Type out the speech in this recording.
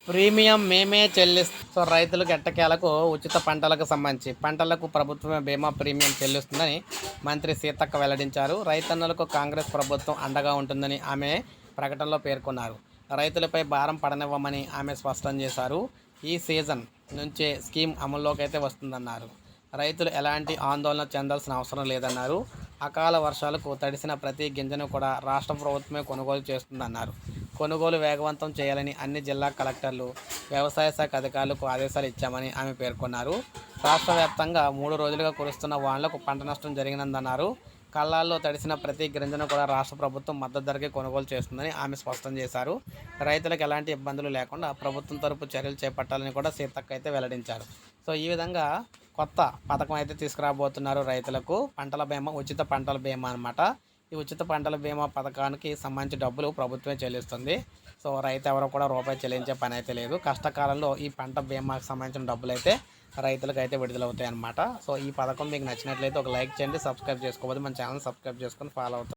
Premium మేమే చెల్లిస్తూ రైతులకు ఎట్టకేలకు ఉచిత పంటలకు సంబంధించి పంటలకు ప్రభుత్వమే బీమా ప్రీమియం చెల్లిస్తుందని మంత్రి సీతక్క వెల్లడించారు. రైతన్నలకు కాంగ్రెస్ ప్రభుత్వం అండగా ఉంటుందని ఆమె ప్రకటనలో పేర్కొన్నారు. రైతులపై భారం పడనివ్వమని ఆమె స్పష్టం చేశారు. ఈ సీజన్ నుంచే స్కీమ్ అమల్లోకి అయితే వస్తుందన్నారు. రైతులు ఎలాంటి ఆందోళన చెందాల్సిన అవసరం లేదన్నారు. అకాల వర్షాలకు తడిసిన ప్రతి గింజను కూడా రాష్ట్ర ప్రభుత్వమే కొనుగోలు చేస్తుందన్నారు. కొనుగోలు వేగవంతం చేయాలని అన్ని జిల్లా కలెక్టర్లు, వ్యవసాయ శాఖ అధికారులకు ఆదేశాలు ఇచ్చామని ఆమె పేర్కొన్నారు. రాష్ట్ర వ్యాప్తంగా 3 రోజులుగా కురుస్తున్న వానలకు పంట నష్టం జరిగినందన్నారు. కళ్ళాల్లో తడిసిన ప్రతి గింజను కూడా రాష్ట్ర ప్రభుత్వం మద్దతు ధరకే కొనుగోలు చేస్తుందని ఆమె స్పష్టం చేశారు. రైతులకు ఎలాంటి ఇబ్బందులు లేకుండా ప్రభుత్వం తరపు చర్యలు చేపట్టాలని కూడా సీతక్క అయితే వెల్లడించారు. సో ఈ విధంగా కొత్త పథకం అయితే తీసుకురాబోతున్నారు రైతులకు. పంటల బీమా, ఉచిత పంటల బీమా అనమాట. ఈ ఉచిత పంటల బీమా పథకానికి సంబంధించి డబ్బులు ప్రభుత్వమే చెల్లిస్తుంది. సో రైతు ఎవరో కూడా రూపాయి చెల్లించే పని అయితే లేదు. కష్టకాలంలో ఈ పంట బీమాకు సంబంధించిన డబ్బులు అయితే రైతులకు అయితే విడుదలవుతాయి అన్నమాట. సో ఈ పథకం మీకు నచ్చినట్లయితే ఒక లైక్ చేయండి, సబ్స్క్రైబ్ చేసుకోవద్దు, మన ఛానల్ సబ్స్క్రైబ్ చేసుకొని ఫాలో అవుతారు.